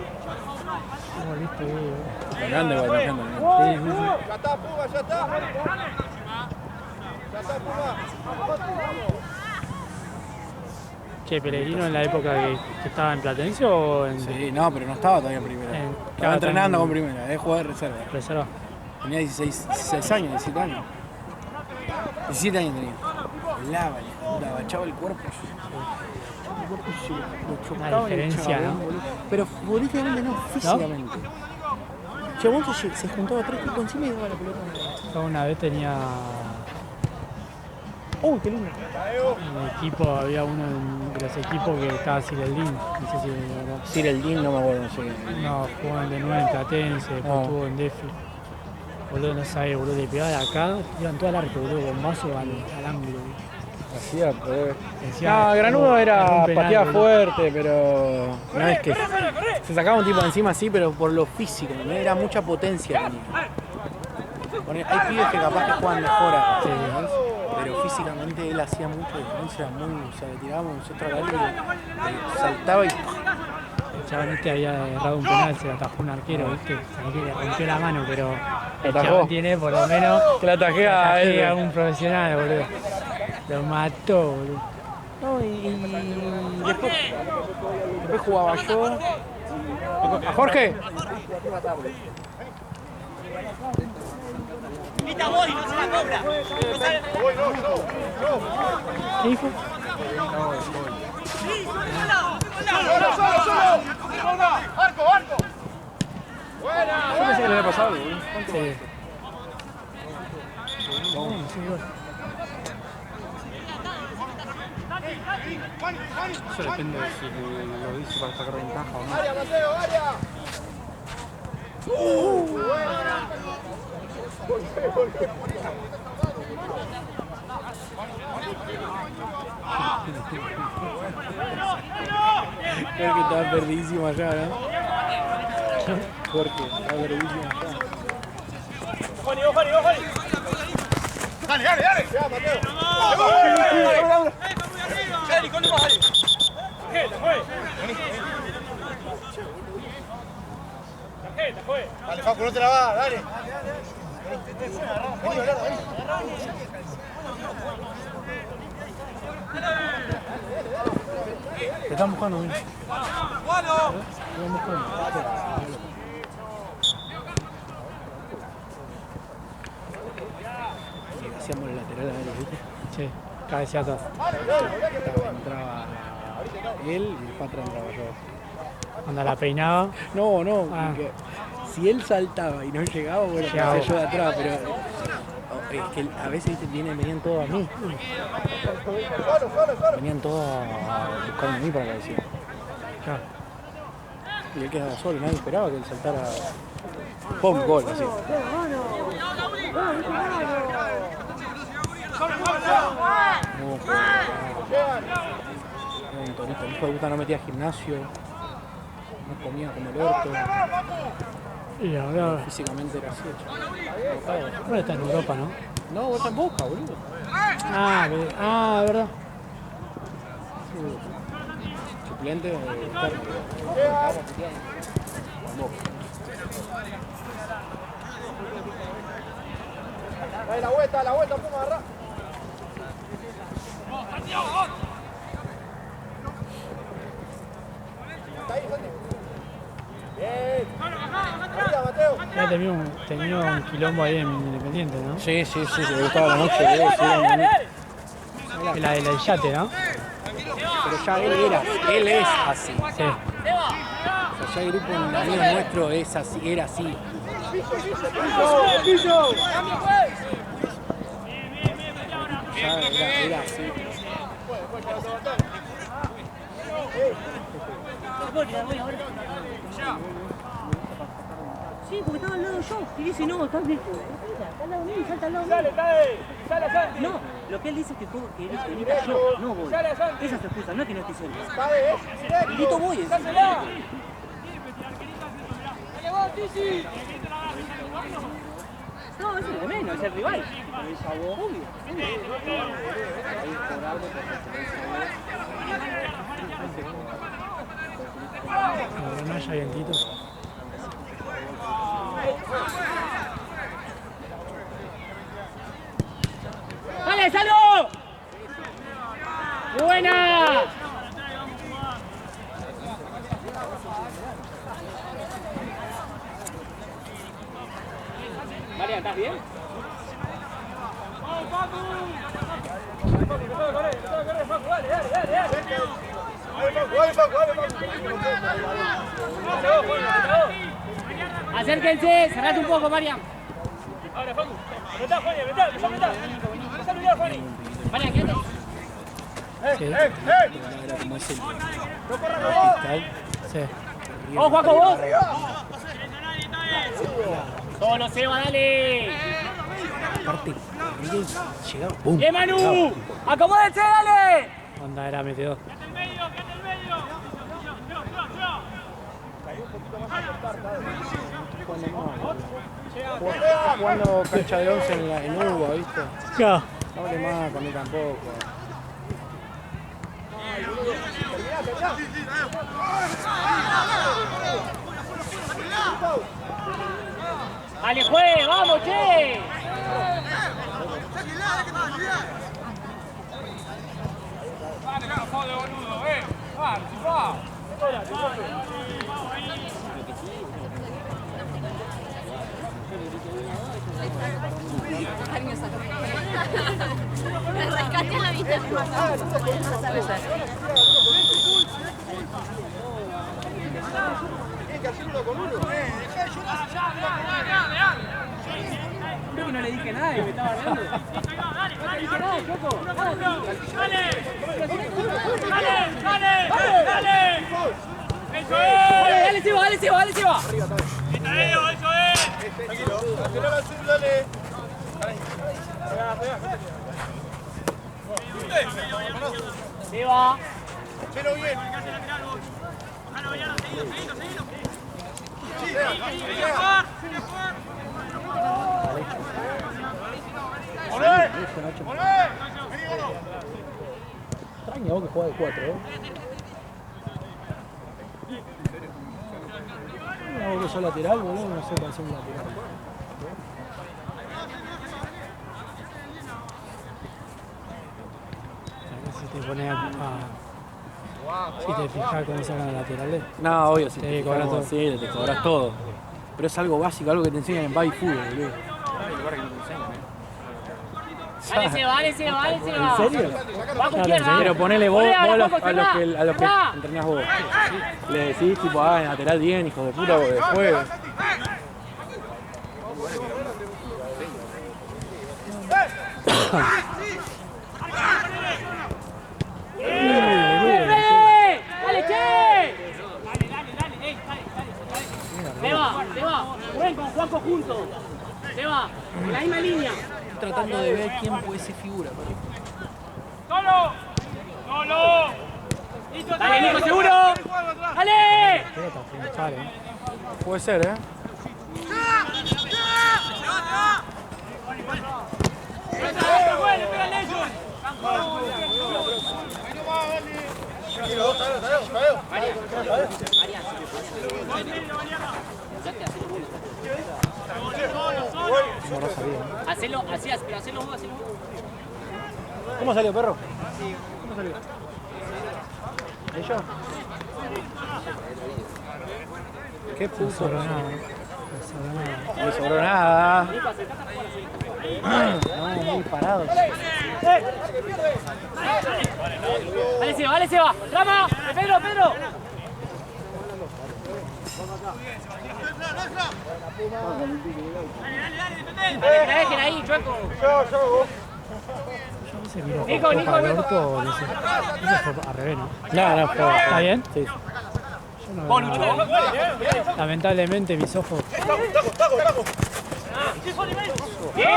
Speaker 3: ¿Cómo viste, boludo?
Speaker 2: Grande, igual, grande.
Speaker 3: Sí, sí, sí.
Speaker 1: Ya está, Puma, ya está. Ya está, Puma.
Speaker 3: Che, Pellegrino en la época que estaba en Platense o en
Speaker 2: Sí, no, pero no estaba todavía en primera.
Speaker 3: En-
Speaker 2: Estaba entrenando
Speaker 3: tan-
Speaker 2: con primera, es jugador de reserva.
Speaker 3: reserva?
Speaker 2: Tenía 16 años, 17 años. 17 años tenía. Volaba, le agachaba el cuerpo. El cuerpo y se lo chocaba en el
Speaker 3: diferencia,
Speaker 2: chabón,
Speaker 3: ¿no?
Speaker 2: boludo. Pero futbolísticamente no, físicamente. El chabón se juntaba 3 tipos encima y daba la pelota.
Speaker 3: Yo una vez tenía
Speaker 2: ¡Uy, qué lindo!
Speaker 3: en el equipo, había uno de los equipos que estaba Cireldín, no sé si lo verdad.
Speaker 2: Sir el Dean, no me acuerdo, no sé.
Speaker 3: No, jugó en de 9 en Platense, después
Speaker 2: No.
Speaker 3: estuvo en Defi. Boludo, no sabía, boludo, le pegaba de acá, iban todo al arco, boludo, bombazo al ángulo. Boludo.
Speaker 2: Hacía poder.
Speaker 3: Decía,
Speaker 2: No, Granudo
Speaker 3: era
Speaker 2: era
Speaker 3: un penal,
Speaker 2: pateada
Speaker 3: boludo.
Speaker 2: fuerte, pero no es que se sacaba un tipo de encima así, pero por lo físico, ¿no? Era mucha potencia tenía. Hay pibes que capaz que juegan mejor acá,
Speaker 3: Sí.
Speaker 2: ¿sabes? Pero físicamente él hacía mucha diferencia, o sea, le tirábamos un centro al aire y saltaba y
Speaker 3: El chabón este había errado un penal, se lo atajó un arquero, ¿viste? Se le rompió la mano, pero el
Speaker 2: atajó.
Speaker 3: chabón tiene por lo menos
Speaker 2: Que la atajé a él.
Speaker 3: a un profesional, boludo. Lo mató, boludo.
Speaker 2: No, y después jugaba yo. ¿A Jorge?
Speaker 6: Vita voy, no se la cobra.
Speaker 3: ¿Qué dijo?
Speaker 1: ¡Solo! ¡Arco! ¡Buena!
Speaker 2: Yo pensé que le había pasado algo, boludo.
Speaker 3: Sí. No, sí, igual.
Speaker 2: Eso depende de si lo dice para sacar ventaja o no.
Speaker 1: ¡Área, Mateo, área!
Speaker 2: Creo que estaba perdidísimo allá, ¿no? Jorge, estaba perdidísimo allá.
Speaker 1: ¡Dale! ¡Ya, Mateo! Dale, Facu, no te la va, dale.
Speaker 2: Te están buscando, ¿no? Hacíamos el lateral a él, ¿viste?
Speaker 3: Sí, cabeceatas.
Speaker 2: Entraba él y el Patra entraba yo.
Speaker 3: Cuando la peinaba,
Speaker 2: No,
Speaker 3: Ah.
Speaker 2: porque si él saltaba y no llegaba, bueno,
Speaker 3: Llegaba.
Speaker 2: pasé yo de atrás, pero es que a veces ¿viste? venían todos a mí. Venían todos a buscarme a mí para cabecear.
Speaker 3: claro.
Speaker 2: Y él quedaba solo, nadie esperaba que él saltara. ¡Pum! Gol, así. No, un torito, el hijo de puta no metía gimnasio, no comía como el orto,
Speaker 3: Y ahora,
Speaker 2: físicamente era así, chaval.
Speaker 3: ahora está en Europa, ¿no?
Speaker 2: No, vos en Boca, boludo.
Speaker 3: ¿Verdad?
Speaker 2: Suplente de
Speaker 1: Dale la vuelta, Puma, agarrá. Está ahí, Santi. Bien. Arriba, Mateo.
Speaker 3: Ya tenía un quilombo ahí en Independiente, ¿no?
Speaker 2: Sí, le gustaba la noche,
Speaker 3: La del yate, ¿no?
Speaker 2: pero ya él es así.
Speaker 3: Sí.
Speaker 2: O sea, ya el grupo amigo nuestro es así, era así.
Speaker 1: ¡Piso!
Speaker 2: Ya era así.
Speaker 6: Sí, porque estaba al lado yo. Y dice, no, estás bien. Está al lado mío, salta al lado mío.
Speaker 1: ¡Sale, Santi!
Speaker 6: No, lo que él dice es que grita yo, no voy. Esa es su excusa, no es que no estoy solo.
Speaker 1: ¡Sale,
Speaker 6: Grito voy. No, eso es de menos, es el rival. Obvio.
Speaker 3: Ahora no haya vientito.
Speaker 6: ¡Dale, Salvo! ¡Buena! María, ¿estás bien? Acérquense, cerrate un poco, María. Ahora, Facu, apretá, Juan, apretá. María, quédate.
Speaker 3: Sí.
Speaker 2: Era como ese cristal.
Speaker 3: Sí.
Speaker 6: ¡Vos, Juaco, vos! ¡Solo, Seba, dale!
Speaker 2: Aparte, él llegaba, ¡pum!
Speaker 6: ¡Bien, Manu! ¡Acomódense, dale!
Speaker 3: Onda era metedor.
Speaker 2: Jugando cancha de 11 en Uruguay, ¿viste?
Speaker 3: Ya.
Speaker 2: No hable más con él tampoco.
Speaker 6: Dale, juegue, vamos, che.
Speaker 5: Me rescaté la vida.
Speaker 6: Creo que no le dije nada y me estaba hablando. No le dije nada, Choco.
Speaker 7: ¡Dale! ¡Eso es!
Speaker 6: Dale, Seba, dale, Seba, dale, Seba.
Speaker 7: ¡Eso es!
Speaker 1: Tranquilo, acelera el sur, dale.
Speaker 6: Seba.
Speaker 1: Pero bien.
Speaker 2: Extraño vos que juega de 4, ¿eh? No, vos que sos lateral, boludo, no sé para ser un lateral.
Speaker 3: Si te pones si te fijas cómo sacan los laterales.
Speaker 2: No, obvio, si
Speaker 3: Sí,
Speaker 2: te
Speaker 3: cobras
Speaker 2: cobras
Speaker 3: todo.
Speaker 2: sí, te cobras todo. Pero es algo básico, algo que te enseñan en baby fútbol, boludo.
Speaker 6: Dale, Seba, dale, Seba, dale, Seba.
Speaker 2: ¿En serio?
Speaker 6: Va con izquierda.
Speaker 2: Pero ponele vos,
Speaker 6: Ponele
Speaker 2: vos
Speaker 6: a la
Speaker 2: a los que
Speaker 6: Coco,
Speaker 2: entrenás vos. Le decís, tipo, en lateral bien, hijo de puta, porque después.
Speaker 6: ¡Dale, che! Seba, jueguen con Juanco juntos. Seba, en la misma línea.
Speaker 2: Tratando de ver quién puede ser figura.
Speaker 7: ¡Solo! ¡Solo! ¡Listo,
Speaker 6: Dale, Nico, seguro. ¡Dale!
Speaker 3: Pelota triunfal, ¿eh?
Speaker 2: Puede ser, ¿eh?
Speaker 6: Hacelo, así, pero hacelo vos, hacelo vos.
Speaker 2: ¿Cómo salió, perro? ¿Cómo salió? ¿Ellos? ¿Qué
Speaker 3: No
Speaker 2: puso?
Speaker 3: sobró nada, ¿eh? No sobró nada.
Speaker 2: No sobró nada. No, muy parado.
Speaker 6: Dale, Seba. ¡Rama! ¡Pedro! Dale, que dejen ahí, Chueco.
Speaker 3: Ese miró
Speaker 6: Nico,
Speaker 3: con
Speaker 6: Nico,
Speaker 3: copa al
Speaker 6: Nico.
Speaker 3: orto, dice. Ese fue al revés, ¿no?
Speaker 2: No, fue.
Speaker 3: ¿Está bien?
Speaker 2: Sí.
Speaker 3: Yo no veo nada. Lamentablemente mis ojos.
Speaker 6: ¡Bien!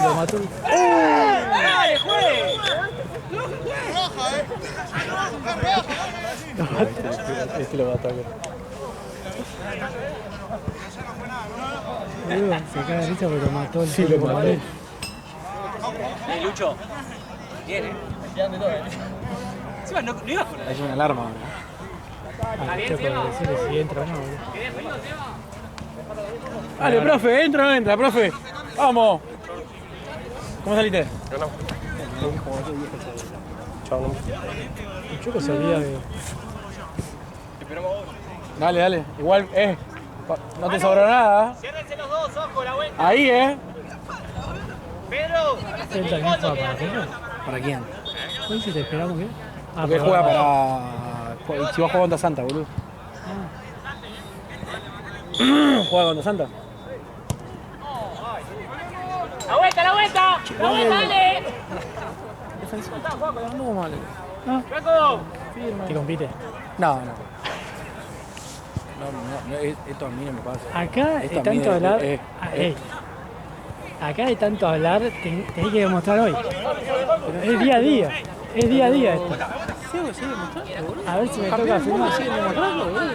Speaker 3: Lo mató.
Speaker 6: ¡Dale, juegue!
Speaker 2: Este lo mató acá.
Speaker 3: Boludo, se cae de risa porque lo mató el
Speaker 2: Sí, lo
Speaker 3: tipo
Speaker 2: mató.
Speaker 3: Manuel.
Speaker 6: Lucho. Viene. Encima no iba con
Speaker 2: Hay una alarma ahora.
Speaker 3: Tengo que decirle si entra o no, boludo.
Speaker 2: Dale, profe, ¿entra o no entra, profe? ¡Vamos! ¿Cómo saliste?
Speaker 3: El Choco se olvida de.
Speaker 2: Dale. Igual, no te sobró nada.
Speaker 6: Ciérrense los dos, ojo, la vuelta.
Speaker 2: Ahí,
Speaker 6: Pedro.
Speaker 3: ¿Él también juega para River?
Speaker 2: ¿Para quién?
Speaker 3: Hoy si te esperamos qué?
Speaker 2: Porque juega para. Si va a jugar contra Santa, boludo. ¿Juega contra Santa?
Speaker 6: La vuelta, dale.
Speaker 2: No, mal.
Speaker 6: Chueco.
Speaker 3: ¿Te compite?
Speaker 2: No, esto a mí no me pasa.
Speaker 3: Acá
Speaker 2: Esto
Speaker 3: de
Speaker 2: a mí
Speaker 3: tanto hablar.
Speaker 2: es-
Speaker 3: Acá de tanto hablar, tenés que demostrar hoy. Es día a día. Es día a día esto. A ver si me toca filmar.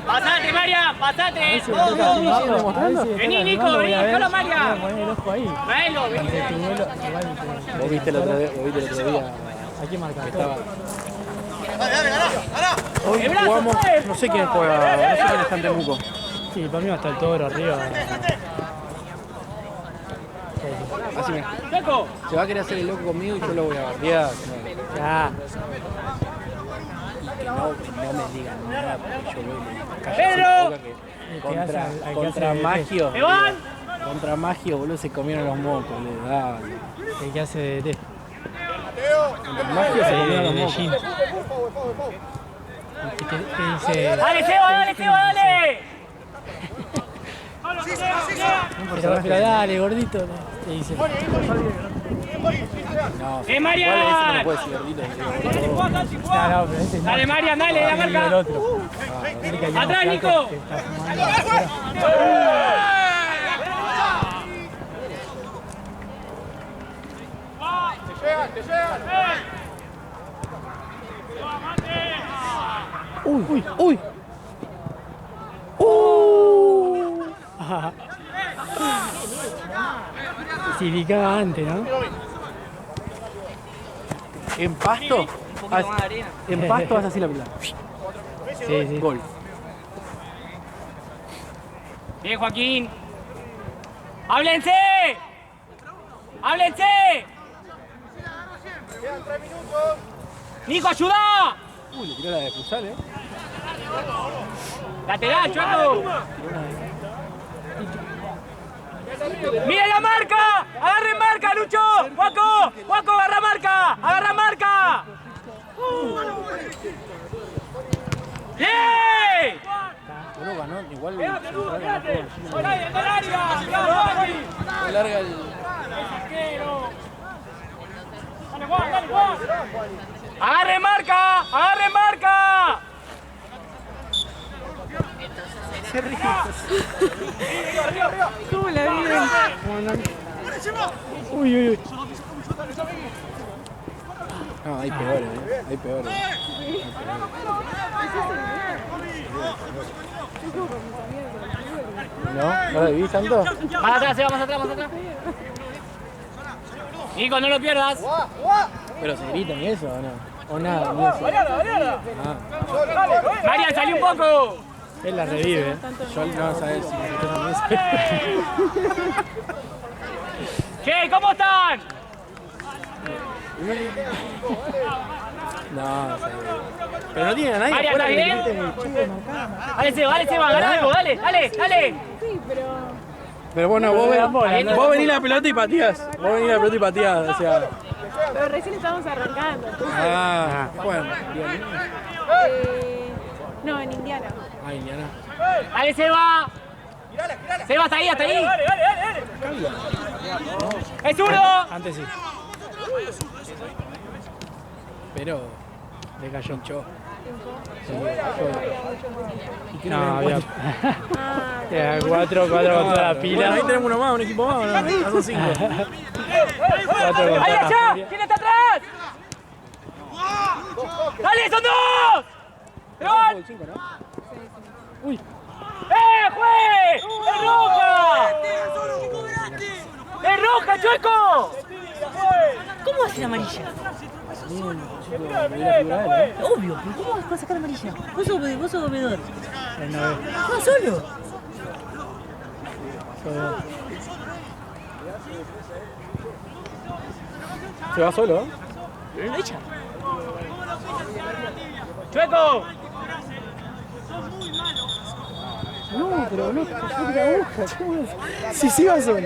Speaker 6: Pasate, María,
Speaker 3: A ver
Speaker 6: pasate.
Speaker 3: si me toca filmarlo. A ver si me
Speaker 6: Vení,
Speaker 3: toca
Speaker 6: Nico,
Speaker 3: filmarlo, voy
Speaker 6: vení,
Speaker 3: a ver.
Speaker 6: déjalo, María.
Speaker 3: Voy a poner el ojo ahí.
Speaker 6: Traelo, vení.
Speaker 3: Ante tu duelo, igual te-
Speaker 2: Vos viste el otro día
Speaker 3: Hay que marcar.
Speaker 2: que estaba. Hoy jugamos, no sé quién juega, no sé quién está en Temuco.
Speaker 3: Sí, para mí va a estar el Toro arriba.
Speaker 2: Así me.
Speaker 6: ¡Checo!
Speaker 2: Se va a querer hacer el loco conmigo y yo lo voy a bardear.
Speaker 3: Ya.
Speaker 2: Que no me digan nada porque yo voy y callo
Speaker 6: ¡Pedro!
Speaker 2: la boca que
Speaker 3: Al que hace
Speaker 2: contra
Speaker 3: de
Speaker 2: Magio.
Speaker 6: ¡Evan!
Speaker 2: Contra Magio, boludo, se comieron los mocos, le da.
Speaker 3: El que hace de
Speaker 2: Contra Magio se comieron los
Speaker 3: de
Speaker 2: mocos.
Speaker 3: Jin. Que dice.
Speaker 6: ¡Dale, Seba, dale, Seba, dale!
Speaker 3: Pero dale, gordito. Te dice.
Speaker 2: No,
Speaker 6: Marian!
Speaker 2: igual ese no me puede decir gordito.
Speaker 3: No, pero ese es
Speaker 6: Dale, Marian, dale, la
Speaker 3: el
Speaker 6: marca.
Speaker 3: otro.
Speaker 6: ¡Atrás, Nico!
Speaker 1: Te llegan.
Speaker 2: Uy, uy.
Speaker 3: Si picaba antes, ¿no?
Speaker 2: En Pasto, en Pasto vas así la pelota.
Speaker 3: Sí, sí.
Speaker 2: Gol.
Speaker 6: Bien, Joaquín. ¡Háblense! ¡Háblense!
Speaker 1: Quedan 3 minutos.
Speaker 6: ¡Nico, ayuda!
Speaker 2: Uy, le tiró la de futsal,
Speaker 6: ¡Lateral, Chueco! ¡Mira la marca! ¡Agarren marca, Lucho! ¡Juaco! ¡Juaco, agarra marca! ¡Agarra marca! ¡Bien!
Speaker 2: Uno ganó, igual.
Speaker 6: ¡Dale,
Speaker 2: larga el.
Speaker 6: ¡Agarre marca! ¡Agarre marca!
Speaker 5: ¿Cómo la viven?
Speaker 3: Uy, uy, uy.
Speaker 2: No, hay peores, hay peores. ¿No? ¿No la vivís tanto?
Speaker 6: Más atrás, Seba, más atrás, más atrás. Nico, no lo pierdas.
Speaker 2: Pero se gritan y eso, ¿o no? O nada, ni eso. Ah,
Speaker 6: Marian, salí un poco.
Speaker 3: Él la revive.
Speaker 2: yo no sabés si me escuchas a mí.
Speaker 6: Che, ¿cómo están?
Speaker 2: No, sabés. Pero no tienen a nadie
Speaker 6: Marian,
Speaker 2: afuera que le
Speaker 6: ¿estás
Speaker 2: griten, "Che,
Speaker 6: Dale, Seba, ganá algo, dale, dale, dale.
Speaker 5: Sí, pero...
Speaker 2: Pero bueno, vos venís la pelota y pateás. Vos venís la pelota y pateás, o sea.
Speaker 5: Pero recién estamos arrancando.
Speaker 2: Ah, bueno, bien.
Speaker 5: No, en Indiana.
Speaker 2: Ay, Indiana.
Speaker 6: Dale, Seba. Seba, hasta ahí, hasta ahí. ¡Es zurdo!
Speaker 3: Antes sí.
Speaker 2: Pero.
Speaker 3: Le cayó.
Speaker 2: Pinchó.
Speaker 3: No, había.
Speaker 5: Ah,
Speaker 3: Era 4 con toda la pila.
Speaker 2: Bueno, ahí tenemos uno más, un equipo más, ¿no? Ya son 5.
Speaker 3: 4 con
Speaker 6: ¡Ahí
Speaker 3: toda la
Speaker 6: allá!
Speaker 3: furia.
Speaker 6: ¿Quién está atrás? ¡Dale, son 2! ¡Gol!
Speaker 2: 5, ¿no?
Speaker 3: Uy.
Speaker 6: ¡Juez! ¡Es roja! ¡Es roja, Chueco!
Speaker 8: ¿Cómo hace la amarilla? Obvio, pero ¿cómo vas a sacar amarilla? Vos sos comedor.
Speaker 3: Él no ve.
Speaker 8: ¿Vas solo?
Speaker 2: Se va solo, ¿eh?
Speaker 8: Lo echa.
Speaker 6: ¡Chueco!
Speaker 2: No, pero no, la aguja. Sí, sí va solo.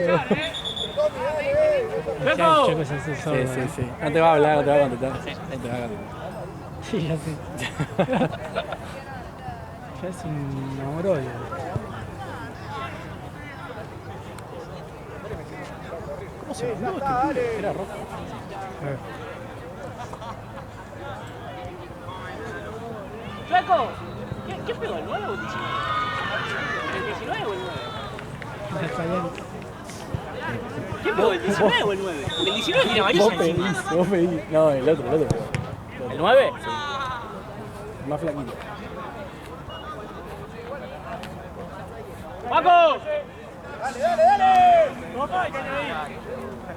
Speaker 6: ¡Chueco!
Speaker 3: Checo es así solo.
Speaker 2: Sí, sí, sí. No te va a hablar, no te va a contestar. No te va a contestar.
Speaker 3: Sí, ya sé. Ya es un amorodio.
Speaker 2: ¿Cómo se va? Era rojo.
Speaker 6: ¡Chueco! ¿Quién pegó, el 9 o el 19? ¿El 19 o el 9?
Speaker 3: Está bien.
Speaker 6: ¿Quién pegó, el 19 o el 9? El 19 tiene amarilla
Speaker 2: Vos
Speaker 6: encima.
Speaker 2: pedís, vos pedís. No, el otro.
Speaker 6: ¿El 9?
Speaker 2: El más flaquito.
Speaker 6: ¡Juaco! ¡Dale!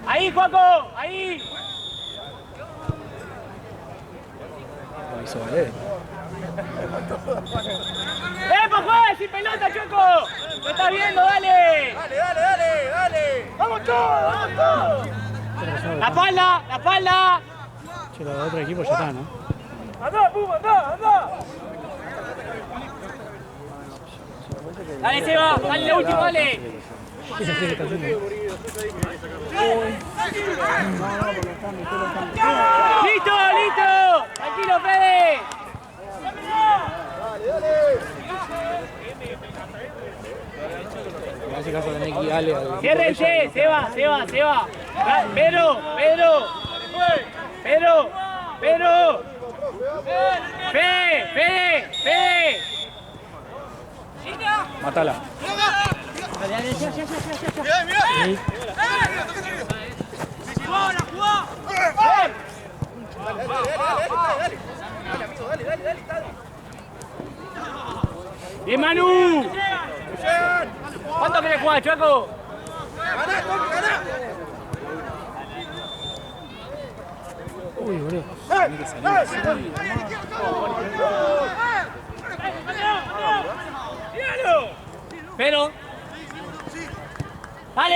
Speaker 6: ¡Ahí, Juaco! ¡Ahí!
Speaker 2: Hizo valer.
Speaker 6: ¡Pues juega sin pelota, Chueco! ¡Lo estás viendo, dale!
Speaker 1: Dale. Vamos todos.
Speaker 6: ¡La espalda! ¡La espalda!
Speaker 3: Che, los de otro equipo ya están, ¿no?
Speaker 1: Anda, Puma, anda.
Speaker 6: Dale, Seba, dale la última, dale.
Speaker 3: Ese sí que está haciendo.
Speaker 6: ¡Listo! ¡Tranquilo, Fede!
Speaker 2: En ese caso tenés que ir Ale al...
Speaker 6: ¡Ciérrense! ¡Seba! ¡Pedro! ¡Fede!
Speaker 2: Mátala.
Speaker 6: ¡Bien, Manu! ¿Cuánto querés jugar, Chueco?
Speaker 3: Uy, boludo.
Speaker 6: Pero. Dale,